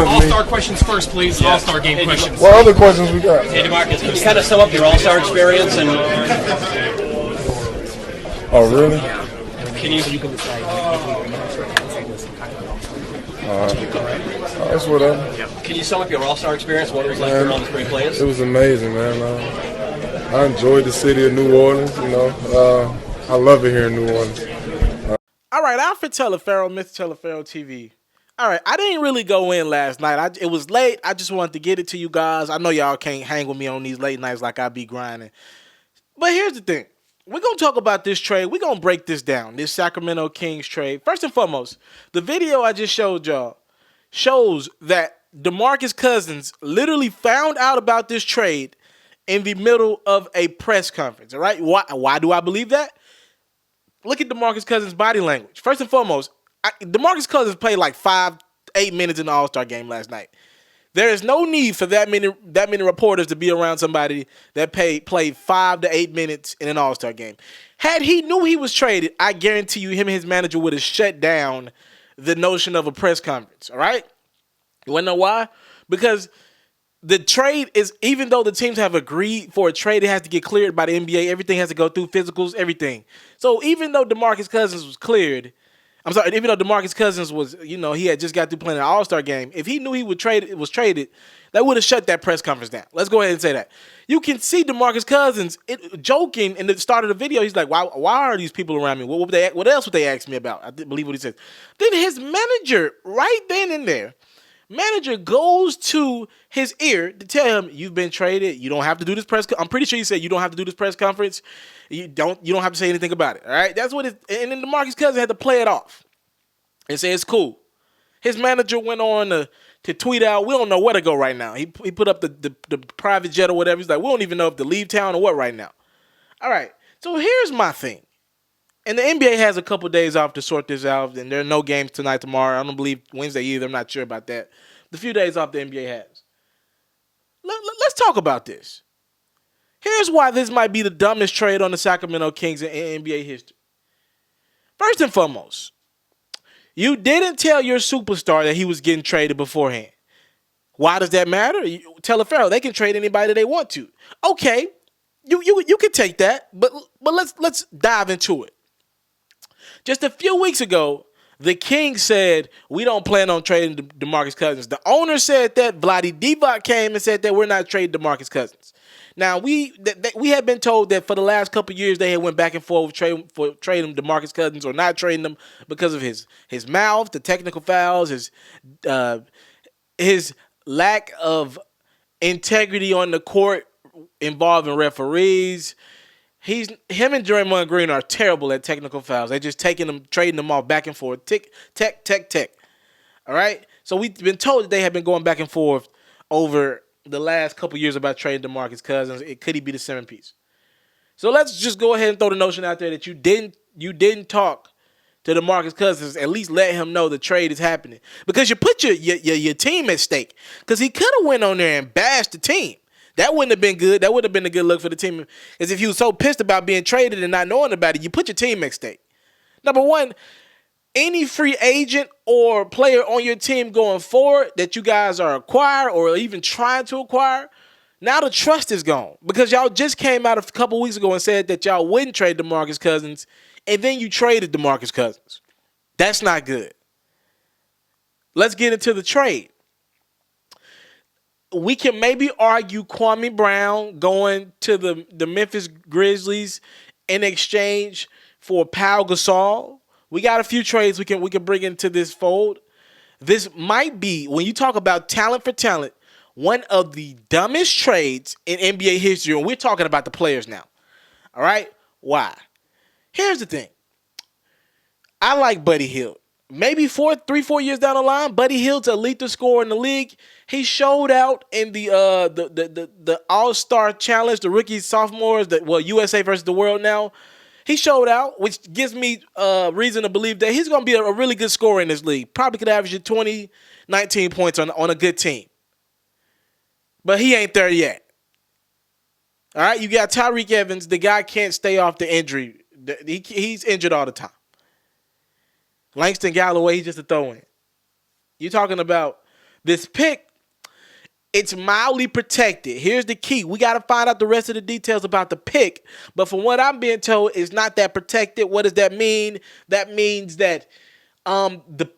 All-Star questions first, please. Yeah. All-Star game questions. What other questions we got? Hey, Demarcus, can you kind of sum up your All-Star experience? And oh, really? Can you? That's whatever. Can you sum up your All-Star experience? What it was like for all the spring players? It was amazing, man. I enjoyed the city of New Orleans. I love it here in New Orleans. All right, Alfred Teleferro, Mr. Teleferro TV. All right, I didn't really go in last night. It was late. I just wanted to get it to you guys. I know y'all can't hang with me on these late nights like I be grinding. But here's the thing. We're going to talk about this trade. We're going to break this down, this Sacramento Kings trade. First and foremost, the video I just showed y'all shows that Demarcus Cousins literally found out about this trade in the middle of a press conference, all right? Why do I believe that? Look at Demarcus Cousins' body language. First and foremost, Demarcus Cousins played like 8 minutes in the All-Star game last night. There is no need for that many reporters to be around somebody that played 5 to 8 minutes in an All-Star game. Had he knew he was traded, I guarantee you him and his manager would have shut down the notion of a press conference, all right? You want to know why? Because the trade is, even though the teams have agreed for a trade, it has to get cleared by the NBA. Everything has to go through physicals, everything. So even though DeMarcus Cousins was cleared, even though DeMarcus Cousins was, he had just got through playing an All-Star game, if he knew he was traded, that would have shut that press conference down. Let's go ahead and say that. You can see DeMarcus Cousins joking in the start of the video. He's like, why are these people around me? What else would they ask me about? I didn't believe what he said. Then his manager, right then and there, manager goes to his ear to tell him, you've been traded. You don't have to do this press. I'm pretty sure he said you don't have to do this press conference. You don't have to say anything about it. All right. That's what it. And then DeMarcus Cousins had to play it off and say it's cool. His manager went on to tweet out, we don't know where to go right now. He put up the private jet or whatever. He's like, we don't even know if to leave town or what right now. All right. So here's my thing. And the NBA has a couple days off to sort this out, and there are no games tonight, tomorrow. I don't believe Wednesday either. I'm not sure about that. The few days off the NBA has. Let's talk about this. Here's why this might be the dumbest trade on the Sacramento Kings in NBA history. First and foremost, you didn't tell your superstar that he was getting traded beforehand. Why does that matter? Tell a Pharaoh they can trade anybody they want to. Okay, you can take that, but let's dive into it. Just a few weeks ago, the Kings said, we don't plan on trading DeMarcus Cousins. The owner said that. Vlade Divac came and said that we're not trading DeMarcus Cousins. Now, we had been told that for the last couple of years, they had went back and forth trading DeMarcus Cousins or not trading him because of his mouth, the technical fouls, his lack of integrity on the court involving referees. Him and Draymond Green are terrible at technical fouls. They're just trading them off back and forth. Tick, tech. All right? So we've been told that they have been going back and forth over the last couple years about trading DeMarcus Cousins. Could he be the centerpiece? So let's just go ahead and throw the notion out there that you didn't talk to DeMarcus Cousins. At least let him know the trade is happening. Because you put your team at stake. Because he could have went on there and bashed the team. That wouldn't have been good. That would have been a good look for the team. Because if you were so pissed about being traded and not knowing about it, you put your team at stake. Number one, any free agent or player on your team going forward that you guys are acquired or even trying to acquire, now the trust is gone. Because y'all just came out a couple weeks ago and said that y'all wouldn't trade DeMarcus Cousins, and then you traded DeMarcus Cousins. That's not good. Let's get into the trade. We can maybe argue Kwame Brown going to the Memphis Grizzlies in exchange for Pau Gasol. We got a few trades we can bring into this fold. This might be, when you talk about talent for talent, one of the dumbest trades in NBA history. And we're talking about the players now. All right? Why? Here's the thing. I like Buddy Hield. Maybe 3-4 years down the line, Buddy Hield's a lethal scorer in the league. He showed out in the All-Star Challenge, the rookies, sophomores, USA versus the world now. He showed out, which gives me reason to believe that he's going to be a really good scorer in this league. Probably could average 20, 19 points on a good team. But he ain't there yet. All right, you got Tyreek Evans. The guy can't stay off the injury. He's injured all the time. Langston Galloway, he's just a throw-in. You're talking about This pick, it's mildly protected. Here's the key. We got to find out the rest of the details about the pick. But from what I'm being told, it's not that protected. What does that mean? That means that the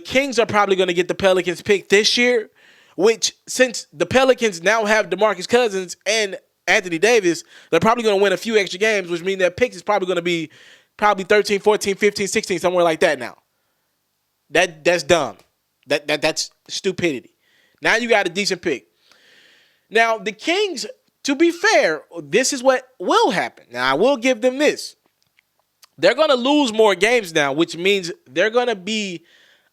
Kings are probably going to get the Pelicans pick this year, which since the Pelicans now have DeMarcus Cousins and Anthony Davis, they're probably going to win a few extra games, which means that pick is probably going to be 13, 14, 15, 16, somewhere like that now. That's dumb. That's stupidity. Now you got a decent pick. Now, the Kings, to be fair, this is what will happen. Now, I will give them this. They're going to lose more games now, which means they're going to be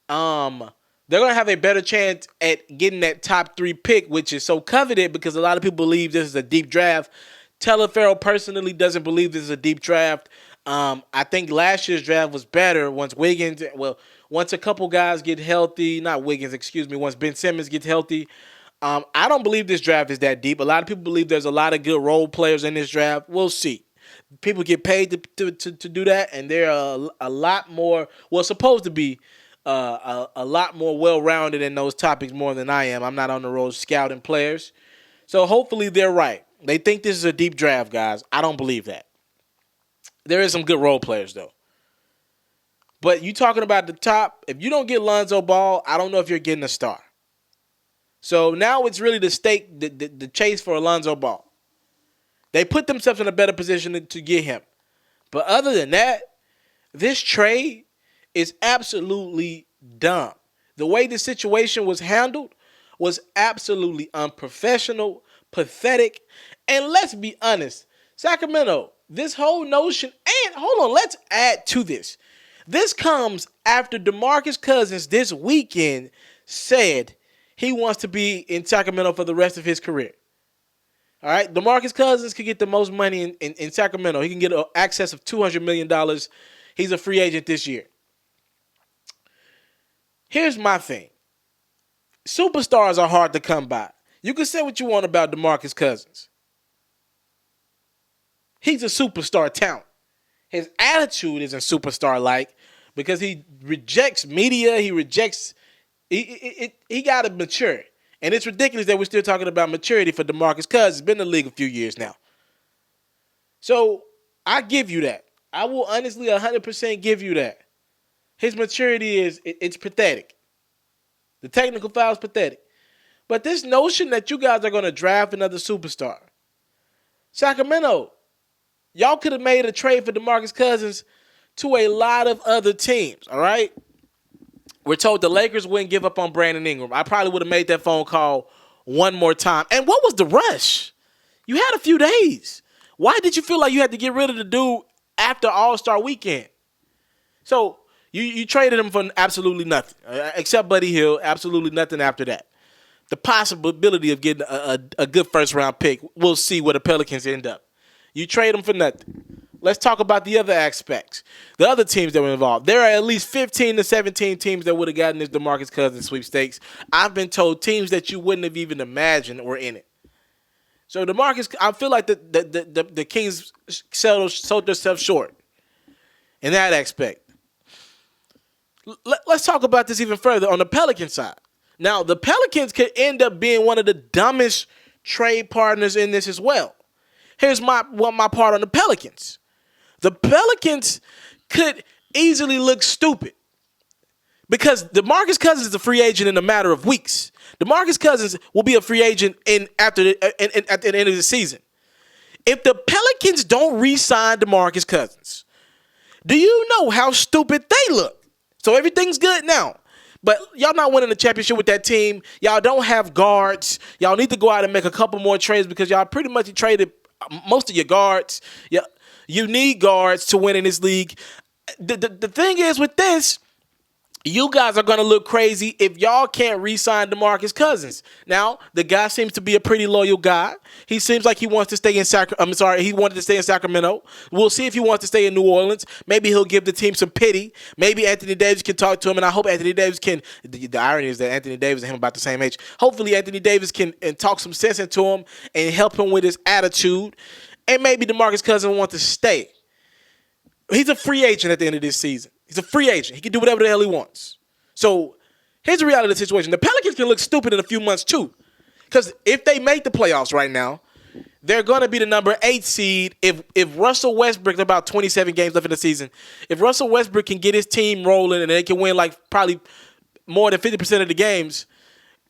they're going to have a better chance at getting that top 3 pick, which is so coveted because a lot of people believe this is a deep draft. Telefaro personally doesn't believe this is a deep draft. I think last year's draft was better once a couple guys get healthy, once Ben Simmons gets healthy. I don't believe this draft is that deep. A lot of people believe there's a lot of good role players in this draft. We'll see. People get paid to do that, and they're a lot more, supposed to be a lot more well-rounded in those topics more than I am. I'm not on the road scouting players. So hopefully they're right. They think this is a deep draft, guys. I don't believe that. There is some good role players, though. But you talking about the top, if you don't get Lonzo Ball, I don't know if you're getting a star. So now it's really the chase for Lonzo Ball. They put themselves in a better position to get him. But other than that, this trade is absolutely dumb. The way the situation was handled was absolutely unprofessional, pathetic, and let's be honest, Sacramento, this whole notion, and hold on, let's add to this. This comes after Demarcus Cousins this weekend said he wants to be in Sacramento for the rest of his career. All right, DeMarcus Cousins could get the most money in Sacramento. He can get an access of $200 million. He's a free agent this year. Here's my thing. Superstars are hard to come by. You can say what you want about DeMarcus Cousins. He's a superstar talent. His attitude isn't superstar-like because he rejects media. He got to mature. And it's ridiculous that we're still talking about maturity for DeMarcus Cousins. He's been in the league a few years now. So I give you that. I will honestly 100% give you that. His maturity it's pathetic. The technical foul is pathetic. But this notion that you guys are going to draft another superstar. Sacramento, y'all could have made a trade for DeMarcus Cousins to a lot of other teams, all right? We're told the Lakers wouldn't give up on Brandon Ingram. I probably would have made that phone call one more time. And what was the rush? You had a few days. Why did you feel like you had to get rid of the dude after All-Star Weekend? So you traded him for absolutely nothing, except Buddy Hield, absolutely nothing after that. The possibility of getting a good first-round pick, we'll see where the Pelicans end up. You trade him for nothing. Let's talk about the other aspects. The other teams that were involved. There are at least 15 to 17 teams that would have gotten this DeMarcus Cousins sweepstakes. I've been told teams that you wouldn't have even imagined were in it. So DeMarcus, I feel like the Kings sold themselves short in that aspect. Let's talk about this even further on the Pelican side. Now, the Pelicans could end up being one of the dumbest trade partners in this as well. Here's my part on the Pelicans. The Pelicans could easily look stupid because DeMarcus Cousins is a free agent in a matter of weeks. DeMarcus Cousins will be a free agent at the end of the season. If the Pelicans don't re-sign DeMarcus Cousins, do you know how stupid they look? So everything's good now. But y'all not winning the championship with that team. Y'all don't have guards. Y'all need to go out and make a couple more trades because y'all pretty much traded most of your guards. You need guards to win in this league. The thing is with this, you guys are going to look crazy if y'all can't re-sign DeMarcus Cousins. Now, the guy seems to be a pretty loyal guy. He seems like he wants to stay in he wanted to stay in Sacramento. We'll see if he wants to stay in New Orleans. Maybe he'll give the team some pity. Maybe Anthony Davis can talk to him, and I hope Anthony Davis can. The irony is that Anthony Davis and him about the same age. Hopefully, Anthony Davis can talk some sense into him and help him with his attitude. And maybe DeMarcus Cousins wants to stay. He's a free agent at the end of this season. He's a free agent. He can do whatever the hell he wants. So Here's the reality of the situation. The Pelicans can look stupid in a few months too. Because if they make the playoffs right now, they're going to be the number 8 seed. If Russell Westbrook, about 27 games left in the season, if Russell Westbrook can get his team rolling and they can win like probably more than 50% of the games,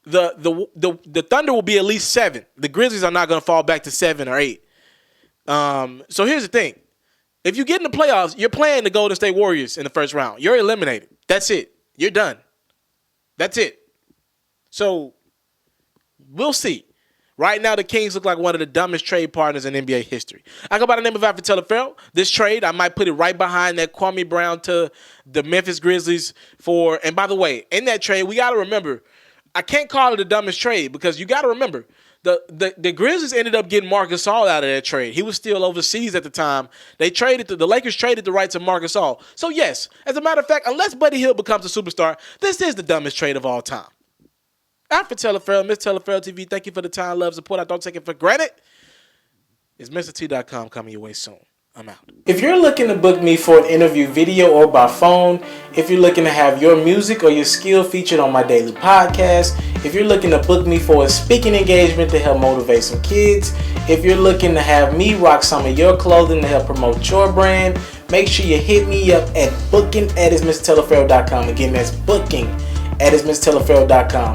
the Thunder will be at least 7. The Grizzlies are not going to fall back to 7 or 8. So here's the thing. If you get in the playoffs, you're playing the Golden State Warriors in the first round. You're eliminated. That's it. You're done. That's it. So we'll see. Right now, the Kings look like one of the dumbest trade partners in NBA history. I go by the name of Alfred Telefarrell. This trade, I might put it right behind that Kwame Brown to the Memphis Grizzlies for. And by the way, in that trade, we got to remember, I can't call it the dumbest trade because you got to remember, the Grizzlies ended up getting Marc Gasol out of that trade. He was still overseas at the time. The Lakers traded the rights of Marc Gasol. So yes, as a matter of fact, unless Buddy Hield becomes a superstar, this is the dumbest trade of all time. Alfred Telefarrell, Miss Telefarrell TV, thank you for the time, love, support. I don't take it for granted. It's MrT.com coming your way soon. I'm out. If you're looking to book me for an interview video or by phone, if you're looking to have your music or your skill featured on my daily podcast, if you're looking to book me for a speaking engagement to help motivate some kids, if you're looking to have me rock some of your clothing to help promote your brand, make sure you hit me up at booking@MrTelefarrell.com. Again, that's booking@MrTelefarrell.com.